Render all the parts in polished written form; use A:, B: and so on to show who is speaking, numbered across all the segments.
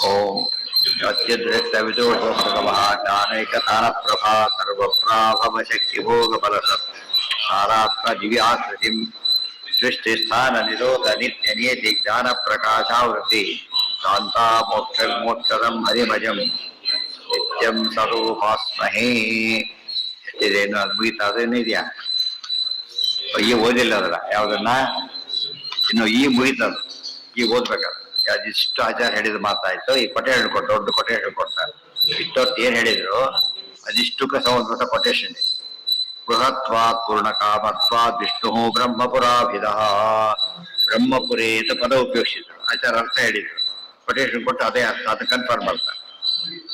A: ಓಂ ಅತ್ಯದ್ರಷ್ಟವಿದೋಷಮಹಾಜ್ಞಾನೈಕತಾನ ಪ್ರಭಾ ಸರ್ವಪ್ರಾಭವ ಶಕ್ತಿ ಭೋಗ ಫಲಸ ಸಾರಾತ್ಮ ದಿವ್ಯಾಕೃತಿಂ ಸೃಷ್ಟಿಸ್ಥಾನ ನಿರೋಧ ನಿತ್ಯ ನಿಯತಿ ಜ್ಞಾನ ಪ್ರಕಾಶಾವೃತಿ ಶಾಂತಾ ಮೋಕ್ಷದಂ ಹರಿಮಜಂ ನಿತ್ಯಂ ಸರ್ವೋಪಾಸ್ಮಹೇ. ಎಷ್ಟಿದೆ ಇನ್ನು ಅದು ಮುಗಿತಾ ಅದೇನಿದೆಯಾ? ಈ ಓದಿಲ್ಲ ಅದರ ಯಾವುದನ್ನ ಇನ್ನು ಈ ಮುಗಿತದು ಈ ಓದ್ಬೇಕಾದ್ರೆ ಇಷ್ಟು ಆಚಾರ ಹೇಳಿದ ಮಾತಾಯ್ತು. ಈ ಕೊಟೆ ಹೇಳ್ಕೊಟ್ಟು ದೊಡ್ಡ ಕೊಟೆ ಹೇಳ್ಕೊಡ್ತಾರೆ. ಇಷ್ಟೊತ್ತು ಏನ್ ಹೇಳಿದ್ರು ಅದಿಷ್ಟಕ್ಕೆ ಸಂಬಂಧಪಟ್ಟ ಕೊಟೇಶನ್. ಬೃಹತ್ವಾತ್ ಪೂರ್ಣ ಕಾಮತ್ವಾತ್ ವಿಷ್ಣು ಬ್ರಹ್ಮಪುರಾಭಿಧ. ಬ್ರಹ್ಮಪುರೇ ಅಂತ ಪದ ಉಪಯೋಗಿಸಿದ್ರು. ಆಚಾರ ಅರ್ಥ ಹೇಳಿದ್ರು. ಕೊಟೇಶನ್ ಕೊಟ್ಟು ಅದೇ ಅರ್ಥ, ಅದು ಕನ್ಫರ್ಮ್ ಮಾಡ್ತಾರೆ.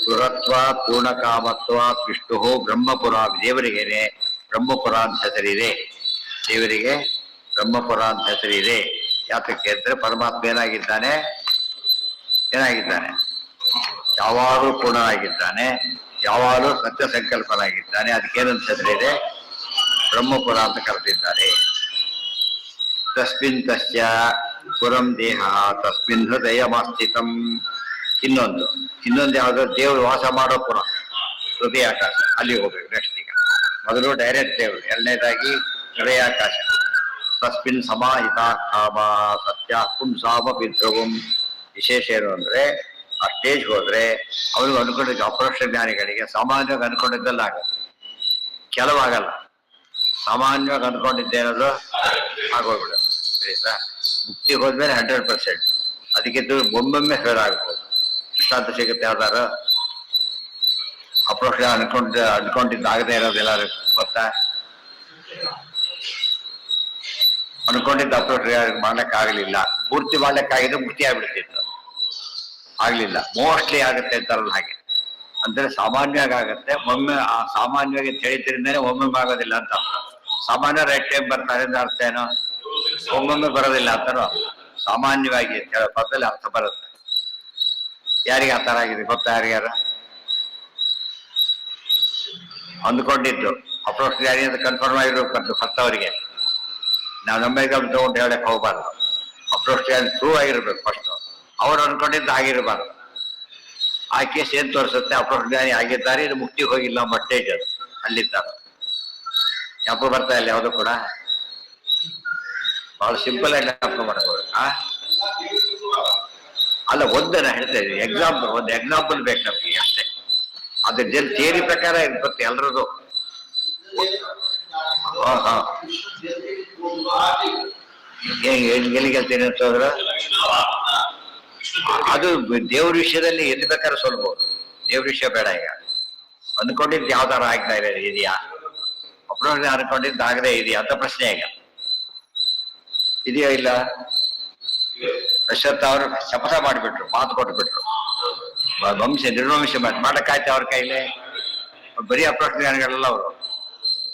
A: ಬೃಹತ್ವಾತ್ ಪೂರ್ಣ ಕಾಮತ್ವಾತ್ ವಿಷ್ಣು ಬ್ರಹ್ಮಪುರ. ದೇವರಿಗೇನೆ ಬ್ರಹ್ಮಪುರ ಅಂತ ಹೆಸರಿದೆ. ದೇವರಿಗೆ ಬ್ರಹ್ಮಪುರ ಅಂತ ಹೆಸರಿದೆ. ಯಾತಕ್ಕೆ ಅಂದ್ರೆ ಪರಮಾತ್ಮ ಏನಾಗಿದ್ದಾನೆ? ಯಾವಾಗಲೂ ಪೂರ್ಣನಾಗಿದ್ದಾನೆ, ಯಾವಾಗಲೂ ಸತ್ಯ ಸಂಕಲ್ಪನಾಗಿದ್ದಾನೆ. ಅದಕ್ಕೇನಂತ ಹೆಸರಿದೆ? ಬ್ರಹ್ಮಪುರ ಅಂತ ಕರೆದಿದ್ದಾರೆ. ತಸ್ಮಿನ್ ತಸ್ಯ ಪುರಂ ದೇಹ ತಸ್ಮಿನ್ ಹೃದಯಮಾಸ್ಥಿತಂ. ಇನ್ನೊಂದು ಯಾವುದು? ದೇವರು ವಾಸ ಮಾಡೋ ಪುರ ಹೃದಯಾಕಾಶ. ಅಲ್ಲಿ ಹೋಗ್ಬೇಕು ನೆಕ್ಸ್ಟ್. ಈಗ ಮೊದಲು ಡೈರೆಕ್ಟ್ ದೇವರು, ಎರಡನೇದಾಗಿ ಹೃದಯಾಕಾಶ. ತಸ್ಮಿನ್ ಸಮಾಹಿತ ಕಾಮ ಸತ್ಯ ಪುಂಸಾಮ ಪಿತೃಂ. ವಿಶೇಷ ಏನು ಅಂದ್ರೆ ಆ ಸ್ಟೇಜ್ ಹೋದ್ರೆ ಅವ್ರಿಗೆ ಅನ್ಕೊಂಡಿದ್ದ ಅಪರೋಕ್ಷ ಜ್ಞಾನಿಗಳಿಗೆ ಸಾಮಾನ್ಯವಾಗಿ ಅನ್ಕೊಂಡಿದ್ದಲ್ಲ ಆಗುತ್ತೆ, ಕೆಲವಾಗಲ್ಲ. ಸಾಮಾನ್ಯವಾಗಿ ಅನ್ಕೊಂಡಿದ್ದೇನದು ಆಗೋಗ್ಬಿಡುತ್ತೆ. ಸರಿತಾ? ಮುಕ್ತಿಗೆ ಹೋದ್ಮೇಲೆ 100%. ಅದಕ್ಕೆ ಒಮ್ಮೊಮ್ಮೆ ಫೇಲ್ ಆಗ್ಬೋದು. ದೃಷ್ಟಾಂತ ಸಿಗುತ್ತೆ ಯಾವ್ದಾರು? ಅಪರೋಕ್ಷ ಅನ್ಕೊಂಡಿದ್ದಾಗದೇ ಇರೋದು ಎಲ್ಲಾರು ಗೊತ್ತಾ? ಅನ್ಕೊಂಡಿದ್ದ ಅಪ್ರೋಚ್ ಮಾಡ್ಲಿಕ್ಕಾಗಲಿಲ್ಲ, ಪೂರ್ತಿ ಮಾಡ್ಲಿಕ್ಕಾಗಿದ್ರೆ ಮುಕ್ತಿ ಆಗ್ಬಿಡ್ತಿತ್ತು. ಆಗ್ಲಿಲ್ಲ, ಮೋಸ್ಟ್ಲಿ ಆಗುತ್ತೆ ಅಂತಾರಲ್ಲ ಹಾಗೆ. ಅಂದ್ರೆ ಸಾಮಾನ್ಯವಾಗಿ ಆಗುತ್ತೆ, ಒಮ್ಮೆ ಸಾಮಾನ್ಯವಾಗಿ ತಿಳಿದ್ರಿಂದಾನೆ ಒಮ್ಮೊಮ್ಮೆ ಆಗೋದಿಲ್ಲ ಅಂತ. ಸಾಮಾನ್ಯ ರೈಟ್ ಟೈಮ್ ಬರ್ತಾರೆ ಅಂತ ಅರ್ಥ ಏನೋ? ಒಮ್ಮೊಮ್ಮೆ ಬರೋದಿಲ್ಲ ಅಂತಾರೋ. ಸಾಮಾನ್ಯವಾಗಿ ಪದದಲ್ಲಿ ಅರ್ಥ ಬರುತ್ತೆ. ಯಾರಿಗೆ ಆ ಥರ ಆಗಿದೆ ಗೊತ್ತಾ? ಯಾರಿಗಾರ ಅಂದ್ಕೊಂಡಿದ್ದು ಅಪ್ರೋಚ್ ಯಾರಿ ಅಂತ ಕನ್ಫರ್ಮ್ ಆಗಿರ್ಬೇಕಂತ ಹತ್ತವರಿಗೆ ನಾವು ನಮ್ಮ ಎಕ್ಸಾಮ್ ತಗೊಂಡು ಹೇಳಕ್ ಹೋಗ್ಬಾರ್ದು. ಅಪ್ರೋಚ್ ಪ್ರೂವ್ ಆಗಿರ್ಬೇಕು ಫಸ್ಟ್. ಅವ್ರು ಅನ್ಕೊಂಡಿದ್ದು ಆಗಿರಬಾರ್ದು. ಆ ಕೇಸ್ ಏನ್ ತೋರಿಸುತ್ತೆ? ಅಪ್ರೋಚ್ ಜ್ಞಾನಿ ಆಗಿದ್ದಾರೆ, ಇದು ಮುಕ್ತಿಗೆ ಹೋಗಿಲ್ಲ ಬಟ್ಟೇಜ್ ಅದು ಅಲ್ಲಿದ್ದಾರೆ. ಜ್ಞಾಪಕ ಬರ್ತಾ ಇಲ್ಲ ಯಾವುದು ಕೂಡ. ಬಹಳ ಸಿಂಪಲ್ ಆಗಿ ಜ್ಞಾಪಕ ಮಾಡ್ಬೋದು. ಅಲ್ಲ, ಒಂದನ್ನ ಹೇಳ್ತಾ ಇದ್ದೀವಿ ಎಕ್ಸಾಂಪಲ್, ಒಂದು ಎಕ್ಸಾಂಪಲ್ ಬೇಕು ನಮ್ಗೆ ಅಷ್ಟೇ. ಅದ್ರ ಥಿಯರಿ ಪ್ರಕಾರ ಇರ್ಬೇಕು ಎಲ್ರದ್ದು. ಎಲ್ಲಿಗೆ ಹೇಳ್ತೀನಿ ಅಂತಂದ್ರೆ ಅದು ದೇವ್ರ ವಿಷಯದಲ್ಲಿ ಎಲ್ಲಿ ಬೇಕಾದ್ರೆ ಸೊಲ್ಬಹುದು. ದೇವ್ರ ವಿಷಯ ಬೇಡ. ಈಗ ಅಂದ್ಕೊಂಡಿದ್ದು ಯಾವ್ದಾರ ಆಗ್ತಾ ಇದೆಯಾ? ಅಪ್ರೋಚ್ ಅನ್ಕೊಂಡಿದ್ದು ಆಗದೆ ಇದೆಯಾ ಅಂತ ಪ್ರಶ್ನೆ. ಈಗ ಇದೆಯಾ ಇಲ್ಲ? ಅಶ್ವತ್ಥ ಅವರು ಶಪಥ ಮಾಡಿಬಿಟ್ರು, ಮಾತು ಕೊಟ್ಬಿಟ್ರು, ನಿರ್ವಂಶ ಮಾಡಕ್ಕಾಯ್ತು ಅವ್ರ ಕೈಲಿ. ಬರೀ ಅಪ್ರೋಚ್ ಜ್ಞಾನಿಗಳೆಲ್ಲ ಅವರು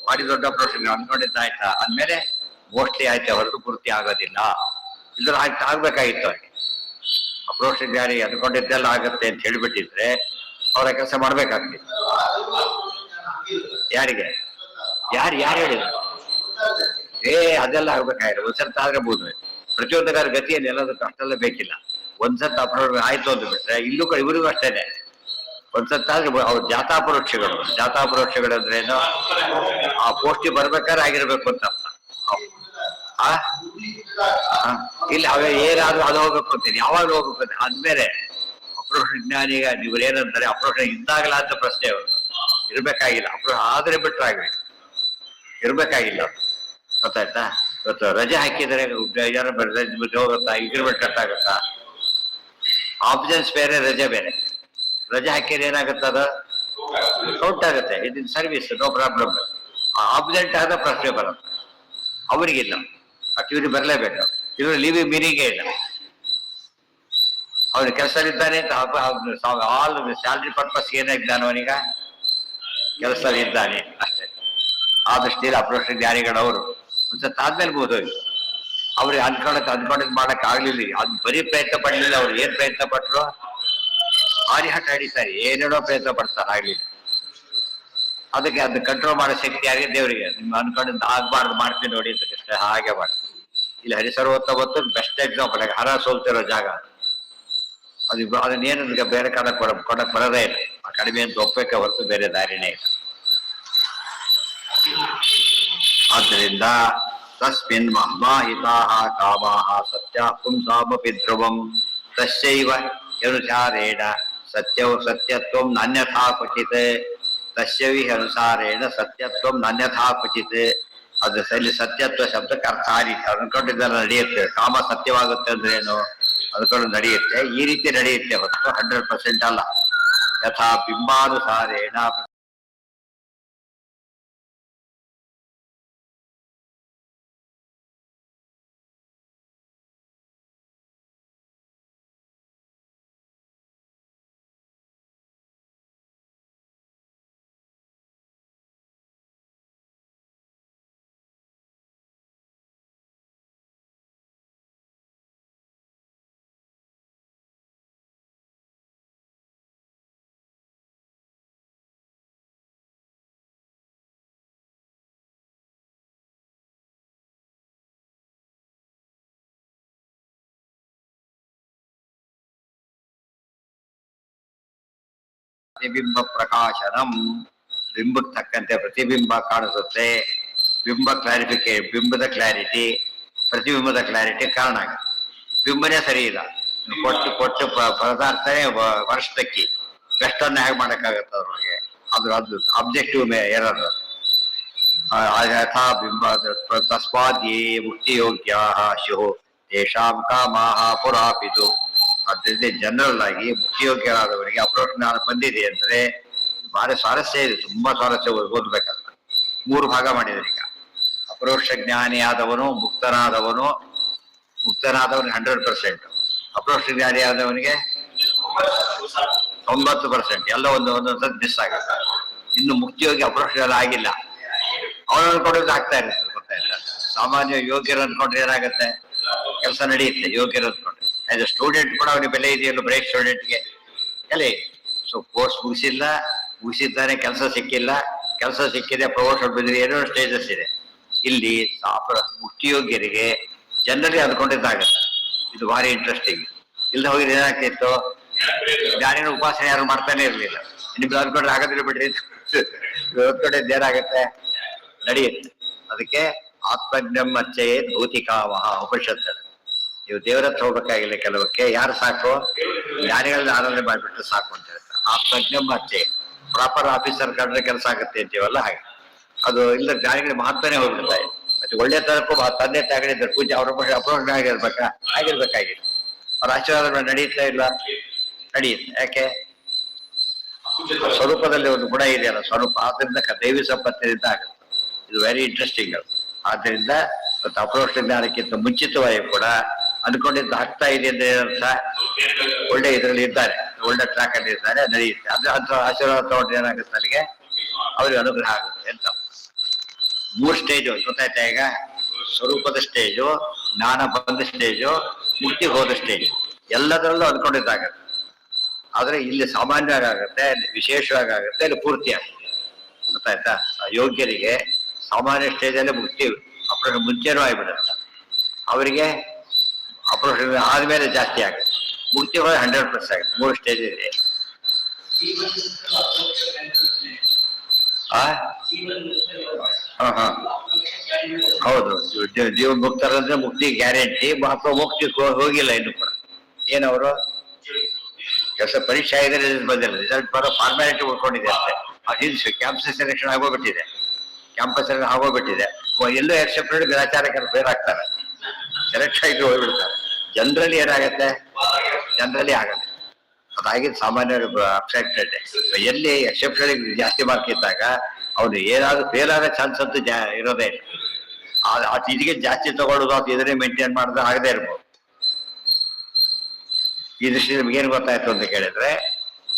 A: ಮಾಡಿ ದೊಡ್ಡ ಅಪ್ರೋಚ್ ಅನ್ಕೊಂಡಿದ್ದಾಯ್ತಾ ಅಂದ್ಮೇಲೆ ಮೋಸ್ಟ್ಲಿ ಆಯ್ತು, ಹೊರತು ಪೂರ್ತಿ ಆಗೋದಿಲ್ಲ. ಇದ್ರ ಆಗ್ಬೇಕಾಗಿತ್ತು ಅವ್ರಿಗೆ. ಅಪ್ರೋಚ್ ಜ್ಞಾನಿ ಅನ್ಕೊಂಡಿದ್ದೆಲ್ಲ ಆಗುತ್ತೆ ಅಂತ ಹೇಳಿಬಿಟ್ಟಿದ್ರೆ ಅವರ ಕೆಲಸ ಮಾಡ್ಬೇಕಾಗ್ತಿತ್ತು. ಯಾರಿಗೆ ಯಾರು ಹೇಳಿದ್ರು? ಅದೆಲ್ಲ ಆಗ್ಬೇಕಾಗಿಲ್ಲ. ಒಂದ್ಸರ್ತ ಆದ್ರೆ ಬೋದು. ಪ್ರತಿಯೊಂದಗಾರ ಗತಿಯಲ್ಲಿ ಎಲ್ಲದಕ್ಕೂ ಅಷ್ಟೆಲ್ಲ ಬೇಕಿಲ್ಲ. ಒಂದ್ಸರ್ತ ಅಪ್ರೋಚ್ ಆಯ್ತು ಅಂದು ಬಿಟ್ರೆ ಇಲ್ಲೂ ಇವರಿಗೂ ಅಷ್ಟೇನೆ. ಒಂದ್ಸತ್ತಾದ್ರೆ ಅವ್ರು ಜಾತಾಪರೋಕ್ಷಗಳು ಅಂದ್ರೆ ಏನು? ಆ ಪೋಸ್ಟಿಗೆ ಬರ್ಬೇಕಾದ್ರೆ ಆಗಿರ್ಬೇಕು ಅಂತ. ಇಲ್ಲಿ ಅವೇ ಏನಾದ್ರೂ ಅದು ಹೋಗ್ಬೇಕು ಅಂತೀನಿ, ಯಾವಾಗ್ಲೂ ಹೋಗ್ಬೇಕು ಅಂತ ಅಂದ್ಮೇಲೆ ಅಪ್ರೋಚ್ ಜ್ಞಾನಿಗ ಇವ್ರು ಏನಂತಾರೆ? ಅಪ್ರೋಚ್ ಇದ್ದಾಗಲ್ಲ ಅಂತ ಪ್ರಶ್ನೆ. ಅವರು ಇರ್ಬೇಕಾಗಿಲ್ಲ, ಅಪ್ರೋಚ್ ಆದ್ರೆ ಬಿಟ್ರೆ ಆಗ್ಬೇಕು, ಇರ್ಬೇಕಾಗಿಲ್ಲ. ಗೊತ್ತಾಯ್ತಾ? ಇವತ್ತು ರಜೆ ಹಾಕಿದರೆ ಹೋಗುತ್ತಾ? ಅಗ್ರಿಮೆಂಟ್ ಕಟ್ಟಾಗುತ್ತಾ? ಆಬ್ಸೆನ್ಸ್ ಬೇರೆ, ರಜೆ ಬೇರೆ. ರಜೆ ಹಾಕಿದ್ರೆ ಏನಾಗುತ್ತೆ? ಅದು ಕೌಂಟ್ ಆಗುತ್ತೆ. ಇದು ಸರ್ವಿಸ್, ನೋ ಪ್ರಾಬ್ಲಮ್. ಆಬ್ಸೆಂಟ್ ಆದ ಪ್ರಶ್ನೆ ಬರುತ್ತೆ. ಅವರಿಗಿಲ್ಲ, ಇವ್ರಿಗೆ ಬರಲೇಬೇಕು. ಇವರು ಲೀವಿಂಗ್ ಮೀನಿಂಗೇ ಇಲ್ಲ. ಅವ್ರಿಗೆ ಕೆಲಸದಲ್ಲಿದ್ದಾನೆ ಅಂತ ಆಲ್ ಸ್ಯಾಲ್ರಿ ಪರ್ಪಸ್ ಏನಾಗಿದ್ದಾನೆ ಅವನೀಗ? ಕೆಲಸದಲ್ಲಿದ್ದಾನೆ ಅಷ್ಟೇ. ಆ ದೃಷ್ಟಿಯಲ್ಲಿ ಅಪ್ರೋಚ್ ಜ್ಞಾನಿಗಳವರು ಒಂದ್ಸತ್ ಆದ್ಮೇಲೆ ಬೋಧೋಗಿ ಅವ್ರಿಗೆ ಅನ್ಕೊಂಡಿದ್ ಮಾಡಕ್ ಆಗ್ಲಿಲ್ಲ. ಅದು ಬರೀ ಪ್ರಯತ್ನ ಪಡ್ಲಿಲ್ಲ. ಅವ್ರು ಏನ್ ಪ್ರಯತ್ನ ಪಟ್ರು? ಆರಿಹಟ ಹಿಡಿತಾರೆ, ಏನೇನೋ ಪ್ರಯತ್ನ ಪಡ್ತಾರೆ, ಆಗ್ಲಿಲ್ಲ. ಅದಕ್ಕೆ ಅದನ್ನ ಕಂಟ್ರೋಲ್ ಮಾಡೋ ಶಕ್ತಿ ಯಾರಿಗೆ? ದೇವರಿಗೆ. ನಿಮ್ಗೆ ಅನ್ಕೊಂಡಿದ್ದು ಆಗ್ಬಾರ್ದು, ಮಾಡ್ತೀನಿ ನೋಡಿ ಅಂತ ಕಷ್ಟ ಹಾಗೆ ಮಾಡಿ. ಇಲ್ಲಿ ಹರಿಸರ್ವೋತ್ತ ಬೆಸ್ಟ್ ಎಕ್ಸಾಂಪಲ್. ಹರ ಸೋಲ್ತಿರೋ ಜಾಗ ಅದನ್ನೇನು ಬೇರೆ ಕಡೆ ಕೊಡಕ್ ಬರೋದೇ ಇಲ್ಲ. ಆ ಕಡಿಮೆ ಅಂತ ಒಪ್ಪಕ್ಕೆ ಹೊರತು ಬೇರೆ ದಾರಿನೇ ಇಲ್ಲ. ಆದ್ದರಿಂದ ತಸ್ಮಿನ್ ಮಹ್ಮಾಹಿತಾಃ ಕಾಮಾಃ ಸತ್ಯಾಃ ಪುಂಸಾಮಪಿ ಧ್ರುವಂ ತಸ್ಯೈವ ಅನುಸಾರೇಣ ಸತ್ಯತ್ವಂ ನಾನ್ಯಥಾ ಕ್ವಚಿತ್ ತಸ್ಯವಿ ಅನುಸಾರೇಣ ಸತ್ಯತ್ವಂ ನಾನ್ಯಥಾ ಕ್ವಚಿತ್. ಅದು ಇಲ್ಲಿ ಸತ್ಯತ್ವ ಶಬ್ದಕ್ಕೆ ಅರ್ಥ ಆ ರೀತಿ ಅನ್ಕೊಂಡಿದ್ದೆಲ್ಲ ನಡೆಯುತ್ತೆ. ಕಾಮ ಸತ್ಯವಾಗುತ್ತೆ ಅಂದ್ರೆ ಏನು ಅನ್ಕೊಂಡು ನಡೆಯುತ್ತೆ. ಈ ರೀತಿ ನಡೆಯುತ್ತೆ ಹೊರತು 100% ಅಲ್ಲ. ಯಥಾ ಬಿಂಬಾನುಸಾರೇಣ ಪ್ರತಿಬಿಂಬ ಪ್ರಕಾಶನಂ, ಬಿಂಬಕ್ಕೆ ತಕ್ಕಂತೆ ಪ್ರತಿಬಿಂಬ ಕಾಣಿಸುತ್ತೆ. ಬಿಂಬ ಬಿಂಬದ ಕ್ಲಾರಿಟಿ ಪ್ರತಿಬಿಂಬದ ಕ್ಲಾರಿಟಿ ಕಾರಣ ಆಗುತ್ತೆ. ಬಿಂಬನೇ ಸರಿ ಇಲ್ಲ, ಕೊಟ್ಟು ಪದಾರ್ಥನೇ ವರ್ಷದಕ್ಕಿ ಬೆಸ್ಟನ್ನ ಹೇಗೆ ಮಾಡೋಕ್ಕಾಗತ್ತೆ ಅದ್ರೊಳಗೆ? ಅದು ಅಬ್ಜೆಕ್ಟಿವ್ ಎರರ್. ಯಥಾ ಬಿಂಬ ತಸ್ಮಾದ್ಯೇ ಮುಕ್ತಿಯೋಗ್ಯಾ ಸ್ಯುಃ ತೇಷಾಂ ಕಾಮಾಃ ಪುರಾಪಿತು. ಅದರಿಂದ ಜನರಲ್ ಆಗಿ ಮುಖ್ಯಯೋಗ್ಯರಾದವರಿಗೆ ಅಪ್ರೋಚ್ ಜ್ಞಾನ ಬಂದಿದೆ ಅಂದ್ರೆ ಭಾರಿ ಸ್ವಾರಸ್ಯ ಇದೆ, ತುಂಬಾ ಸ್ವಾರಸ್ಯ ಓದ್ಬೇಕಲ್ಲ. 3 ಭಾಗ ಮಾಡಿದ್ರು ಈಗ. ಅಪರೋಕ್ಷ ಜ್ಞಾನಿ ಆದವನು ಮುಕ್ತನಾದವನು 100%, ಅಪರೋಕ್ಷ ಜ್ಞಾನಿ ಆದವನಿಗೆ 90%, ಎಲ್ಲ ಒಂದೊಂದ್ಸತಿ ಮಿಸ್ ಆಗುತ್ತೆ. ಇನ್ನು ಮುಕ್ತಿಯೋಗಿ ಅಪರೋಕ್ಷ ಆಗಿಲ್ಲ, ಅವನು ಅನ್ಕೊಂಡ್ರೆ ಆಗ್ತಾ ಇರುತ್ತೆ, ಗೊತ್ತಾಯ್ತಾ? ಸಾಮಾನ್ಯ ಯೋಗ್ಯರು ಅನ್ಕೊಂಡ್ರೆ ಏನಾಗುತ್ತೆ, ಕೆಲಸ ನಡೆಯುತ್ತೆ. ಯೋಗ್ಯರು ಅನ್ಕೊಂಡ್ರೆ ಆಸ್ ಎ ಸ್ಟೂಡೆಂಟ್ ಕೂಡ ಅವನಿಗೆ ಬೆಲೆ ಇದೆಯಲ್ಲ, ಬ್ರೇಕ್ ಸ್ಟೂಡೆಂಟ್ಗೆ ಎಲ್ಲಿ. ಸೊ ಕೋರ್ಸ್ ಮುಗಿಸಿದ್ದಾನೆ, ಕೆಲಸ ಸಿಕ್ಕಿಲ್ಲ, ಕೆಲಸ ಸಿಕ್ಕಿದೆ, ಪ್ರಮೋಷನ್ ಬಂದಿದೆ, ಏನೋ ಸ್ಟೇಜಸ್ ಇದೆ. ಇಲ್ಲಿ ಮುಕ್ತಿಯೋಗ್ಯರಿಗೆ ಜನರಲಿ ಅಂದ್ಕೊಂಡಿದ್ದಾಗತ್ತೆ. ಇದು ಭಾರಿ ಇಂಟ್ರೆಸ್ಟಿಂಗ್. ಇಲ್ಲದೆ ಹೋಗಿದ್ರೆ ಏನಾಗ್ತಿತ್ತು, ಜ್ಞಾನಿನ ಉಪಾಸನೆ ಯಾರು ಮಾಡ್ತಾನೆ ಇರಲಿಲ್ಲ. ನಿಮ್ಗೆ ಅಂದ್ಕೊಂಡ್ರೆ ಹಾಗಾದ್ರೆ ಬಿಡ್ರಿ, ಅಂದ್ಕೊಂಡಿದ್ದು ಏನಾಗತ್ತೆ, ನಡೆಯುತ್ತೆ. ಅದಕ್ಕೆ ಆತ್ಮಜ್ಞಂ ಅಚ್ಚಯೇ ಭೌತಿಕಾವಹ ಉಪನಿಷತ್ತು. ನೀವು ದೇವರ ಹತ್ರ ಹೋಗ್ಬೇಕಾಗಿಲ್ಲ. ಕೆಲವಕ್ಕೆ ಯಾರು ಸಾಕು, ಜ್ಞಾನಿಗಳನ್ನ ಆರಾಧನೆ ಮಾಡಿಬಿಟ್ಟು ಸಾಕು ಅಂತ ಹೇಳ್ತಾರೆ. ಆತ್ಮಜ್ಞಂ ಅಚ್ಚಯೇ, ಪ್ರಾಪರ್ ಆಫೀಸರ್ ಕಂಡ್ರೆ ಕೆಲಸ ಆಗುತ್ತೆ ಅಂತೀವಲ್ಲ, ಹಾಗೆ ಅದು ಇಲ್ಲ. ಜ್ಞಾನಿಗಳ ಮಹತ್ವನೇ ಹೋಗ್ಬಿಡ್ತಾರೆ. ಅದು ಒಳ್ಳೆ ತರಕ್ಕೂ ತಂದೆ ತಾಯಿಗಳಿದ್ದಾರೆ, ಪೂಜೆ ಅವ್ರ ಅಪ್ರೋಚ್ ಆಗಿರ್ಬೇಕಾಗಿಲ್ಲ. ಅವ್ರ ಆಶೀರ್ವಾದ ನಡೆಯುತ್ತಾ ಇಲ್ಲ, ನಡೆಯುತ್ತೆ. ಯಾಕೆ? ಸ್ವರೂಪದಲ್ಲಿ ಒಂದು ಗುಣ ಇದೆಯಲ್ಲ, ಸ್ವರೂಪ. ಆದ್ರಿಂದ ದೈವಿ ಸಂಪತ್ತಿನಿಂದ ಆಗುತ್ತೆ. ಇದು ವೆರಿ ಇಂಟ್ರೆಸ್ಟಿಂಗ್. ಆದ್ರಿಂದ ಅಪ್ರೋಕ್ಷ ಜ್ಞಾನಕ್ಕಿಂತ ಮುಂಚಿತವಾಗಿ ಕೂಡ ಅನ್ಕೊಂಡಿದ್ದು ಆಗ್ತಾ ಇದೆ ಅಂದ್ರೆ ಏನರ್ಥ, ಒಳ್ಳೆ ಇದರಲ್ಲಿ ಇದ್ದಾರೆ, ಒಳ್ಳೆ ಟ್ರ್ಯಾಕ್ ಅಲ್ಲಿ ಇದ್ದಾರೆ, ನಡೆಯುತ್ತೆ. ಅಂತ ಆಶೀರ್ವಾದ ತಗೊಂಡ್ರೆ ಏನಾಗುತ್ತೆ, ಅಲ್ಲಿಗೆ ಅವ್ರಿಗೆ ಅನುಗ್ರಹ ಆಗುತ್ತೆ ಅಂತ. 3 ಸ್ಟೇಜು ಗೊತ್ತಾಯ್ತಾ ಈಗ? ಸ್ವರೂಪದ ಸ್ಟೇಜು, ಜ್ಞಾನ ಬಂದ ಸ್ಟೇಜು, ಮುಕ್ತಿ ಹೋದ ಸ್ಟೇಜ್, ಎಲ್ಲದರಲ್ಲೂ ಅನ್ಕೊಂಡಿದ್ದಾಗತ್ತೆ. ಆದ್ರೆ ಇಲ್ಲಿ ಸಾಮಾನ್ಯವಾಗಿ ಆಗುತ್ತೆ, ವಿಶೇಷವಾಗಿ ಆಗುತ್ತೆ, ಇಲ್ಲಿ ಪೂರ್ತಿ ಆಗುತ್ತೆ. ಗೊತ್ತಾಯ್ತಾ? ಯೋಗ್ಯರಿಗೆ ಸಾಮಾನ್ಯ ಸ್ಟೇಜಲ್ಲೇ ಮುಕ್ತಿ ಅಪ್ರೋಷ ಮುಂಚೆನೂ ಆಗಿಬಿಡುತ್ತೆ. ಅವರಿಗೆ ಅಪ್ರೋಷ ಆದ್ಮೇಲೆ ಜಾಸ್ತಿ ಆಗುತ್ತೆ. ಮುಕ್ತಿ ಹೋಗಿ 100% ಆಗುತ್ತೆ. 3 ಸ್ಟೇಜ್ ಇದೆ. ಹೌದು, ಜೀವ ಮುಕ್ತರಂದ್ರೆ ಮುಕ್ತಿ ಗ್ಯಾರಂಟಿ. ಅಥವಾ ಮುಕ್ತಿ ಹೋಗಿಲ್ಲ ಇನ್ನು ಕೂಡ. ಏನವರು ಕೆಲಸ ಪರೀಕ್ಷೆ ಆಗಿದೆ, ರಿಸಲ್ಟ್ ಬಂದಿಲ್ಲ, ರಿಸಲ್ಟ್ ಬರೋ ಫಾರ್ಮ್ಯಾಲಿಟಿ ಉಳ್ಕೊಂಡಿದೆ ಅಷ್ಟೇ. ಅದು ಕ್ಯಾಂಪಸ್ ಸೆಲೆಕ್ಷನ್ ಆಗೋಗ್ಬಿಟ್ಟಿದೆ, ಕ್ಯಾಂಪಸ್ ಆಗೋಗ್ಬಿಟ್ಟಿದೆ. ಎಲ್ಲೋ ಎಕ್ಸೆಪ್ಟೆಡ್ ಗ್ರಾಚಾರಕ್ಕೆ ಫೇರ್ ಆಗ್ತಾರೆ, ಸೆಲೆಕ್ಟ್ ಆಗಿ ಹೋಗ್ಬಿಡ್ತಾರೆ. ಜನರಲಿ ಏನಾಗತ್ತೆ, ಜನರಲಿ ಆಗತ್ತೆ. ಅದಾಗಿದ್ದು ಸಾಮಾನ್ಯ ಅಬ್ಸೆಕ್ಟೆಡ್. ಎಲ್ಲಿ ಎಕ್ಸೆಪ್ಟೆಡ್ ಜಾಸ್ತಿ ಮಾರ್ಕ್ ಇದ್ದಾಗ ಅವ್ನು ಏನಾದ್ರು ಫೇಲ್ ಆಗೋ ಚಾನ್ಸ್ ಅಂತೂ ಇರೋದೇ ಇಲ್ಲ. ಇದಕ್ಕೆ ಜಾಸ್ತಿ ತಗೊಳ್ಳೋದು, ಅದು ಇದನ್ನೇ ಮೇಂಟೈನ್ ಮಾಡಿದ್ರೆ ಆಗದೆ ಇರ್ಬೋದು. ಈ ದೃಷ್ಟಿ ನಿಮ್ಗೆ ಏನು ಗೊತ್ತಾಯ್ತು ಅಂತ ಕೇಳಿದ್ರೆ,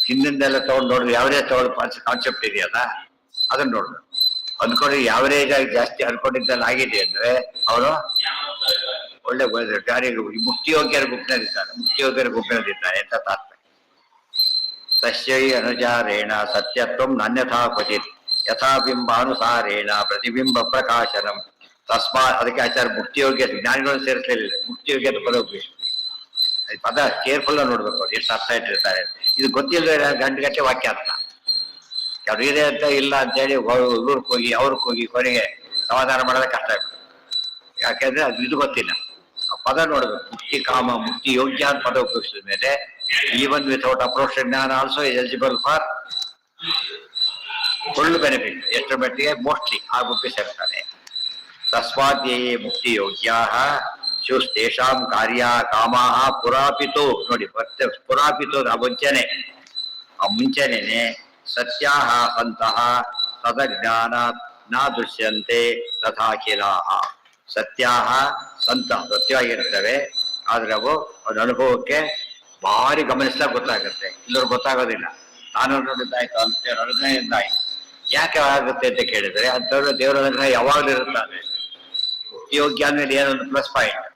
A: ಹಿಂದಿಂದೆಲ್ಲ ತಗೊಂಡು ನೋಡಿದ್ರೆ ಯಾವರೇಜ್ ತಗೊಳ್ಳೋ ಕಾನ್ಸೆಪ್ಟ್ ಇದೆಯಲ್ಲ, ಅದನ್ನ ನೋಡ್ಬೇಕು. ಅನ್ಕೊಂಡು ಯಾವರೇಜ್ ಆಗಿ ಜಾಸ್ತಿ ಅನ್ಕೊಂಡಿದ್ದೆಲ್ಲ ಆಗಿದೆ ಅಂದ್ರೆ ಅವನು ಒಳ್ಳೆ ಮುಕ್ತಿಯೋಗ್ಯರ ಗುಂಪಿನಲ್ಲಿದ್ದಾನೆ, ಮುಕ್ತಿಯೋಗ್ಯರ ಗುಂಪಿನಲ್ಲಿದ್ದಾನೆ ಅಂತ ತಾತ್ಪರ್ಯ. ತಸ್ಯೈ ಅನುಚಾರೇಣ ಸತ್ಯತ್ವಂ ನಾನ್ಯಥಾ ಕ್ವಚಿತ್ ಯಥಾ ಬಿಂಬಾನುಸಾರೇಣ ಪ್ರತಿಬಿಂಬ ಪ್ರಕಾಶನಂ ತಸ್ಮಾ. ಅದಕ್ಕೆ ಆಚಾರ ಮುಕ್ತಿಯೋಗ್ಯ ಜ್ಞಾನಿಗಳನ್ನು ಸೇರಿಸಲಿಲ್ಲ, ಮುಕ್ತಿಯೋಗ್ಯದ ಪದ ಉಪಯೋಗಿಸಿ. ಪದ ಕೇರ್ಫುಲ್ ನೋಡ್ಬೇಕು ಅವ್ರು ಎಷ್ಟು ಅರ್ಥ ಇಟ್ಟಿರ್ತಾರೆ. ಇದು ಗೊತ್ತಿಲ್ಲದೆ ಗಂಟೆ ವಾಕ್ಯ ಅರ್ಥ ಅವ್ರು ಇದೆ ಅಂತ ಇಲ್ಲ ಅಂತೇಳಿ ಊರ್ಕ್ ಹೋಗಿ ಅವ್ರಿಗೆ ಹೋಗಿ ಕೊನೆಗೆ ಸಮಾಧಾನ ಮಾಡೋದೇ ಕಷ್ಟ ಆಗ್ತದೆ. ಯಾಕೆಂದ್ರೆ ಅದು ಇದು ಗೊತ್ತಿಲ್ಲ. ಆ ಪದ ನೋಡ್ಬೇಕು. ಮುಕ್ತಿ ಕಾಮ ಮುಕ್ತಿ ಯೋಗ್ಯ ಅಂತ ಪದ ಉಪಯೋಗಿಸಿದ ಮೇಲೆ ಈವನ್ ವಿಥೌಟ್ ಅಪ್ರೋಚ್ ಜ್ಞಾನ also eligible for full benefit. ಎಷ್ಟು ಮಟ್ಟಿಗೆ ಮೋಸ್ಟ್ಲಿ ಆಗ ಒಪ್ಪಿಸಿರ್ತಾನೆ. ತಸ್ಮಾತ್ ಯೇ ಮುಕ್ತಿ ಯೋಗ್ಯಾ ಶುಸ್ತೇಷಾಂ ಕಾರ್ಯ ಕಾಮಾಹ ಪುರಾಪಿತು. ನೋಡಿ ಮತ್ತೆ ಪುರಾಪಿತು ಆ ಮುಂಚೆನೆ ಸತ್ಯಾಹ ಸಂತಹ ತದಜ್ಞಾನ ನ ದೃಶ್ಯಂತೆ ತಥಾಖಿಲಾಹ. ಸತ್ಯಾಹ ಸಂತ ಸತ್ಯವಾಗಿರ್ತವೆ, ಆದ್ರೆ ಅವು ಅವ್ರ ಅನುಭವಕ್ಕೆ ಭಾರಿ ಗಮನಿಸ್ತಾ ಗೊತ್ತಾಗುತ್ತೆ. ಇಲ್ಲವ್ರು ಗೊತ್ತಾಗೋದಿಲ್ಲ. ನಾನು ನೋಡಿದ್ದಾಯ್ತು ಅಂತ ಹೃದಯದಿಂದಾಯ್ತು. ಯಾಕೆ ಆಗುತ್ತೆ ಅಂತ ಕೇಳಿದ್ರೆ ಅಂಥವ್ರು ದೇವರ ಅನುಗ್ರಹ ಯಾವಾಗಲೂ ಇರುತ್ತಾನೆ. ಮುಕ್ತಿಯೋಗ್ಯ ಅಂದ್ಮೇಲೆ ಏನೊಂದು ಪ್ಲಸ್ ಪಾಯಿಂಟ್.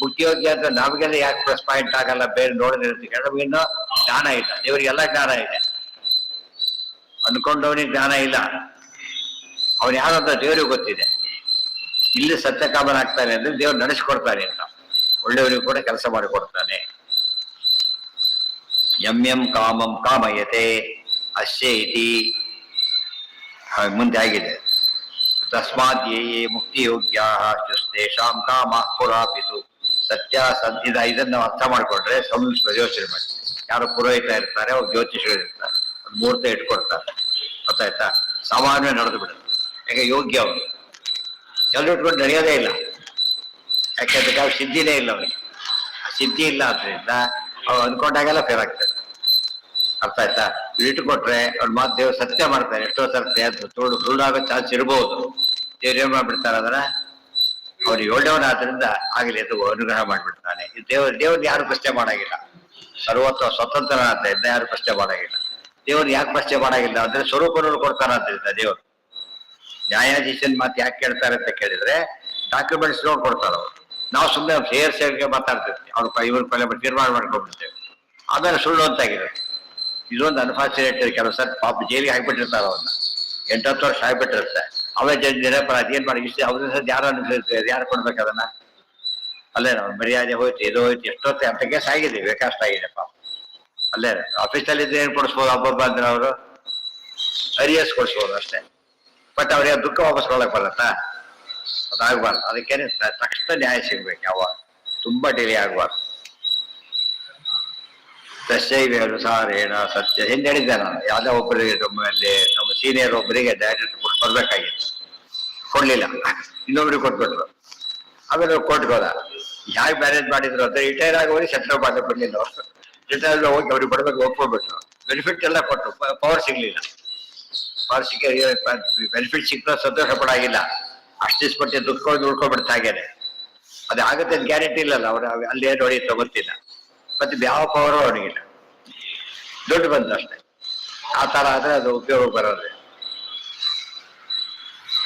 A: ಮುಕ್ತಿಯೋಗ್ಯ ಅಂತ ನಮಗೆಲ್ಲ ಯಾಕೆ ಪ್ಲಸ್ ಪಾಯಿಂಟ್ ಆಗಲ್ಲ? ಬೇರೆ ನೋಡೋದಿರುತ್ತೆ. ನಮಗಿನ್ನೂ ಜ್ಞಾನ ಇಲ್ಲ. ದೇವರಿಗೆಲ್ಲ ಜ್ಞಾನ ಇದೆ, ಅನ್ಕೊಂಡವನಿಗೆ ಜ್ಞಾನ ಇಲ್ಲ. ಅವನು ಯಾರಂತ ದೇವರಿಗೆ ಗೊತ್ತಿದೆ. ಇಲ್ಲಿ ಸತ್ಯಕಾಮನಾಗ್ತಾನೆ ಅಂದ್ರೆ ದೇವ್ರು ನಡೆಸ್ಕೊಡ್ತಾನೆ ಅಂತ, ಒಳ್ಳೆಯವರಿಗೂ ಕೂಡ ಕೆಲಸ ಮಾಡಿಕೊಡ್ತಾನೆ. ಯಂ ಕಾಮಂ ಕಾಮಯತೆ ಅಶ್ಯ ಇತಿ ಮುಂದೆ ಆಗಿದೆ. ತಸ್ಮಾತ್ ಯೇ ಮುಕ್ತಿ ಯೋಗ್ಯಾ ತೇಷಾಂ ಕಾಮ ಪುರಾಪಿತು. ಸತ್ಯ ಸದ್ಯದ ಇದನ್ನ ನಾವು ಅರ್ಥ ಮಾಡ್ಕೊಂಡ್ರೆ ಯೋಚನೆ ಮಾಡಿ. ಯಾರು ಪುರೋಹಿತ ಇರ್ತಾರೆ, ಅವ್ರು ಜ್ಯೋತಿಷರು ಇರ್ತಾರೆ, ಒಂದು ಮುಹೂರ್ತ ಇಟ್ಕೊಡ್ತಾರೆ, ಗೊತ್ತಾಯ್ತಾ? ಸಾಮಾನ್ಯ ನಡೆದು ಬಿಡುತ್ತೆ. ಯಾಕೆ ಯೋಗ್ಯ ಅವರು ಕೆಲವು ಇಟ್ಕೊಂಡು ನಡೆಯೋದೇ ಇಲ್ಲ. ಯಾಕೆಂದ್ರೆ ಅವ್ರು ಸಿದ್ಧಿನೇ ಇಲ್ಲ. ಅವನಿಗೆ ಆ ಸಿದ್ಧಿ ಇಲ್ಲ. ಆದ್ರಿಂದ ಅವ್ರು ಅನ್ಕೊಂಡಾಗೆಲ್ಲ ಫೇಲ್ ಆಗ್ತಾರೆ. ಅರ್ಥ ಆಯ್ತಾ? ಇಟ್ಕೊಟ್ರೆ ಅವ್ರ ಮಾತು ದೇವ್ರು ಸತ್ಯ ಮಾಡ್ತಾರೆ. ಎಷ್ಟೋ ಸರ್ತೆ ಅದು ಸುಳ್ಳಾಗೋ ಚಾನ್ಸ್ ಇರಬಹುದು. ದೇವ್ರು ಏನ್ ಮಾಡ್ಬಿಡ್ತಾರೆ ಅದನ್ನ ಅವ್ರು ಒಳ್ಳೆಯವನಾದ್ರಿಂದ ಆಗಲಿ ಅದು ಅನುಗ್ರಹ ಮಾಡ್ಬಿಡ್ತಾನೆ. ದೇವ್ರನ್ನ ಯಾರು ಪ್ರಶ್ನೆ ಮಾಡಾಗಿಲ್ಲ. ಸರ್ವತ್ವ ಸ್ವತಂತ್ರನಾದ್ರಿಂದ ಯಾರು ಪ್ರಶ್ನೆ ಮಾಡಾಗಿಲ್ಲ. ದೇವ್ರು ಯಾಕೆ ಪ್ರಶ್ನೆ ಮಾಡಾಗಿಲ್ಲ ಅಂದ್ರೆ ಸ್ವರೂಪ ಕೊಡ್ತಾನಾದ್ರಿಂದ ದೇವರು. ನ್ಯಾಯಾಧೀಶನ್ ಮಾತು ಯಾಕೆ ಕೇಳ್ತಾರೆ ಅಂತ ಕೇಳಿದ್ರೆ ಡಾಕ್ಯುಮೆಂಟ್ಸ್ ನೋಡ್ಕೊಡ್ತಾರ ಅವ್ರು. ನಾವು ಸುಮ್ಮನೆ ಸೇರ್ಗೆ ಮಾತಾಡ್ತಿರ್ತೀವಿ. ಇವ್ರ ಕೊಲೆ ತೀರ್ಮಾನ ಮಾಡ್ಕೊಂಡ್ಬಿಡ್ತೇವೆ. ಆಮೇಲೆ ಸುಳ್ಳು ಅಂತಾಗಿರುತ್ತೆ. ಇದೊಂದು ಅನ್ಫಾರ್ಚುನೇಟ್. ಕೆಲವು ಸರ್ ಪಾಪ ಜೈಲಿಗೆ ಹಾಕ್ಬಿಟ್ಟಿರ್ತಾರ. ಅವ್ರನ್ನ 8-10 ವರ್ಷ ಆಗ್ಬಿಟ್ಟಿರುತ್ತೆ. ಅವೇ ಜಡ್ಜ್ ನಿರಪರಾಧಿ ಏನ್ ಮಾಡಿ ಇಷ್ಟು ಅವ್ರ ಸದ್ ಯಾರು ಅನುಸರಿಸ್ತಾರೆ? ಯಾರು ಕೊಡ್ಬೇಕು ಅದನ್ನ? ಅಲ್ಲೇ ನಾವು ಮರ್ಯಾದೆ ಹೋಯ್ತು, ಇದು ಹೋಯ್ತು, ಎಷ್ಟೊತ್ತೆ ಅಂತ ಕೇಸ್ ಆಗಿದೆ, ಬೇಕಾಷ್ಟ ಆಗಿದೆ ಪಾಪ. ಅಲ್ಲೇ ಆಫೀಸಲ್ಲಿ ಇದ್ರೆ ಏನ್ ಕೊಡಿಸ್ಬೋದು? ಹಬ್ಬ ಅಂದ್ರೆ ಅವರು ಅರಿಯಸ್ ಕೊಡಿಸ್ಬೋದು ಅಷ್ಟೇ. ಬಟ್ ಅವ್ರಿಗೆ ದುಃಖ ವಾಪಸ್ ಕೊಡಕ್ ಬರತ್ತಾ? ಅದಾಗಬಾರ್ದು. ಅದಕ್ಕೇನೆ ತಕ್ಷಣ ನ್ಯಾಯ ಸಿಗ್ಬೇಕು. ಯಾವಾಗ ತುಂಬಾ ಡಿಲೇ ಆಗಬಾರ್ದು. ದಶೈವ ಅನುಸಾರೇಣ ಸತ್ಯ ಹಿಂದೆ ಹೇಳಿದ್ದೆ ನಾನು. ಯಾವ್ದೋ ಒಬ್ಬರಿಗೆ ನಮ್ಮ ಸೀನಿಯರ್ ಒಬ್ಬರಿಗೆ ಡೈರೆಕ್ಟ್ ಬುಕ್ ಕೊಡ್ಬೇಕಾಗಿತ್ತು, ಕೊಡ್ಲಿಲ್ಲ. ಇನ್ನೊಬ್ರಿಗೆ ಕೊಟ್ಬಿಟ್ರು. ಆಮೇಲೆ ಕೋರ್ಟ್ಗೆ ಹೋದ. ಯಾಕೆ ಮ್ಯಾನೇಜ್ ಮಾಡಿದ್ರು ಅಂತ ರಿಟೈರ್ ಆಗೋರಿಗೆ ಸೆಟ್ಲ್ ಮಾಡಿ ಕೊಡ್ಲಿಲ್ಲ. ರಿಟೈರ್ ಹೋಗಿ ಅವ್ರಿಗೆ ಬಡಬೇಕು ಒಪ್ಕೊಬಿಟ್ರು. ಬೆನಿಫಿಟ್ ಎಲ್ಲ ಕೊಟ್ಟರು, ಪವರ್ ಸಿಗ್ಲಿಲ್ಲ. ಪವರ್ ಸಿಕ್ಕ ಬೆನಿಫಿಟ್ ಸಿಕ್ಕ ಸಂತೋಷ ಪಡಾಗಿಲ್ಲ. ಅಷ್ಟು ದಿವಸ ದುಃಖ ಉಳ್ಕೊಬಿಡ್ತಾ ಹಾಗೇನೆ. ಅದು ಆಗುತ್ತೆ ಅಂತ ಗ್ಯಾರಂಟಿ ಇಲ್ಲಲ್ಲ. ಅವ್ರು ಅಲ್ಲಿ ಏನು ಹೊಡೆಯುತ್ತೋ ಗೊತ್ತಿಲ್ಲ. ಮತ್ತೆ ಯಾವ ಪವರು ಅವನಿಗಿಲ್ಲ. ದುಡ್ಡು ಬಂತು ಅಷ್ಟೇ. ಆ ತರ ಆದ್ರೆ ಅದು ಉಪಯೋಗ ಬರೋದು.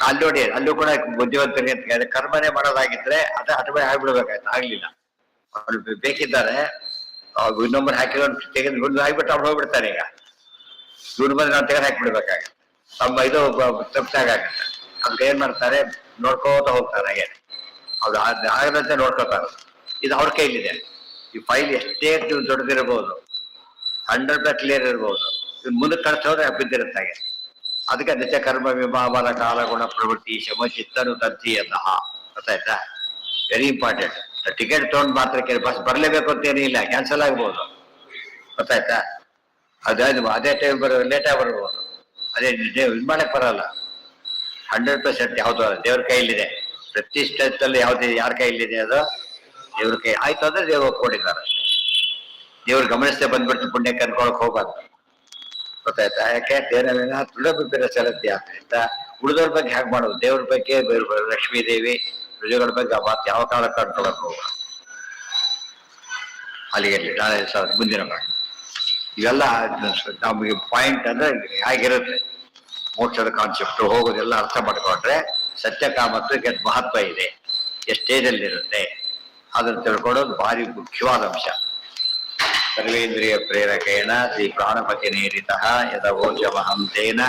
A: ಅಲ್ಲಿ ನೋಡಿ, ಅಲ್ಲೂ ಕೂಡ ಬುದ್ಧಿವಂತರಿಗೆ ಅಂತ ಕೇಳಿದ್ರೆ ಕರ್ಮನೆ ಮಾಡೋದಾಗಿದ್ರೆ ಅದೇ ಹಠಮೆ ಆಗ್ಬಿಡ್ಬೇಕಾಯ್ತು. ಆಗ್ಲಿಲ್ಲ. ಅವ್ರು ಬೇಕಿದ್ದಾರೆ ಇನ್ನೊಬ್ಬರು ಹಾಕಿರೋದು ತೆಗೆದು ಗುಂಡು ಆಗಿಬಿಟ್ಟು ಅವ್ರು ಹೋಗ್ಬಿಡ್ತಾರೆ. ಈಗ ದುಡ್ಡು ಬಂದ್ರೆ ನಾವು ತೆಗೆದು ಹಾಕಿಬಿಡ್ಬೇಕಾಗುತ್ತೆ. ತಮ್ಮ ಇದು ತಪ್ಪಾಗುತ್ತೆ. ಅದ್ಕೆ ಏನ್ ಮಾಡ್ತಾರೆ, ನೋಡ್ಕೋತ ಹೋಗ್ತಾರೆ. ಹಾಗೆ ಅವ್ರು ಆಗದಂತೆ ನೋಡ್ಕೋತಾರೆ. ಇದು ಅವ್ರ ಕೈಲಿದೆ. ಈ ಫೈಲ್ ಎಷ್ಟೇ ದೊಡ್ಡದಿರಬಹುದು, 100% ಕ್ಲಿಯರ್ ಇರಬಹುದು. ಇವ್ ಮುಂದಕ್ಕೆ ಕಳಿಸೋದ್ರೆ ಬಿದ್ದಿರುತ್ತೆ ಹಾಗೆ. ಅದಕ್ಕೆ ನಿತ್ಯ ಕರ್ಮ ವಿಭಾವನ ಕಾಲ ಗುಣ ಪ್ರವೃತ್ತಿ ಶಮ ಚಿತ್ತನು ತಂತಿ ಅಂತಹ. ಗೊತ್ತಾಯ್ತಾ? Very important. ಟಿಕೆಟ್ ತಗೊಂಡ್ ಮಾತ್ರಕ್ಕೆ ಬಸ್ ಬರ್ಲೇಬೇಕು ಅಂತೇನೇ ಇಲ್ಲ, ಕ್ಯಾನ್ಸಲ್ ಆಗ್ಬೋದು. ಗೊತ್ತಾಯ್ತಾ? ಅದೇ ಟೈಮ್ ಲೇಟಾಗಿ ಬರ್ಬೋದು. ಅದೇ ಇದು ಮಾಡಕ್ ಬರಲ್ಲ. 100% ಯಾವ್ದು ದೇವ್ರ ಕೈಲಿದೆ. ಪ್ರತಿ ಸ್ಟೆಚಲ್ಲಿ ಯಾವ್ದು ಯಾರ ಕೈಲಿದೆ ಅದು ದೇವ್ರ ಕೈ. ಆಯ್ತು ಅಂದ್ರೆ ದೇವ್ರು ಒಪ್ಕೊಂಡಿದ್ದಾರೆ. ದೇವ್ರು ಗಮನಿಸದೆ ಬಂದ್ಬಿಟ್ಟು ಪುಣ್ಯ ಕನ್ಕೊಳಕ್ ಹೋಗ್ಬಾರ್ದು. ಗೊತ್ತಾಯ್ತಾ? ಯಾಕೆ ದೇವರ ತುಳಬಿರ ಸರತಿ ಆಗ್ತದಿಂದ ಉಳಿದವ್ರ ಬಗ್ಗೆ ಹೇಗೆ ಮಾಡೋದು? ದೇವ್ರ ಬಗ್ಗೆ ಲಕ್ಷ್ಮೀ ದೇವಿ ರುಜುಗಳ ಬಗ್ಗೆ ಮಾತು ಯಾವ ಕಾಲ ಕನ್ಕೊಳಕ್ ಹೋಗ. ಅಲ್ಲಿಗೆ ನಾಳೆ ಮುಂದಿನ ಮಾಡಿ ಇವೆಲ್ಲ ನಮಗೆ ಪಾಯಿಂಟ್ ಅಂದ್ರೆ ಹೇಗಿರುತ್ತೆ ಮೋಕ್ಷದ ಕಾನ್ಸೆಪ್ಟ್ ಹೋಗೋದೆಲ್ಲ ಅರ್ಥ ಮಾಡ್ಕೊಂಡ್ರೆ ಸತ್ಯಕಾಮತ್ವಕ್ಕೆ ಮಹತ್ವ ಇದೆ, ಎಷ್ಟೇಜಲ್ಲಿರುತ್ತೆ ಅದನ್ನು ತಿಳ್ಕೊಳ್ಳೋದು ಭಾರಿ ಮುಖ್ಯವಾದ ಅಂಶ. ಸರ್ವೇಂದ್ರಿಯ ಪ್ರೇರಕೇಣ ಶ್ರೀ ಪ್ರಾಣಪತಿ ನೀರಿತಃ ಯದವೋಚಮಹಂ ತೇನ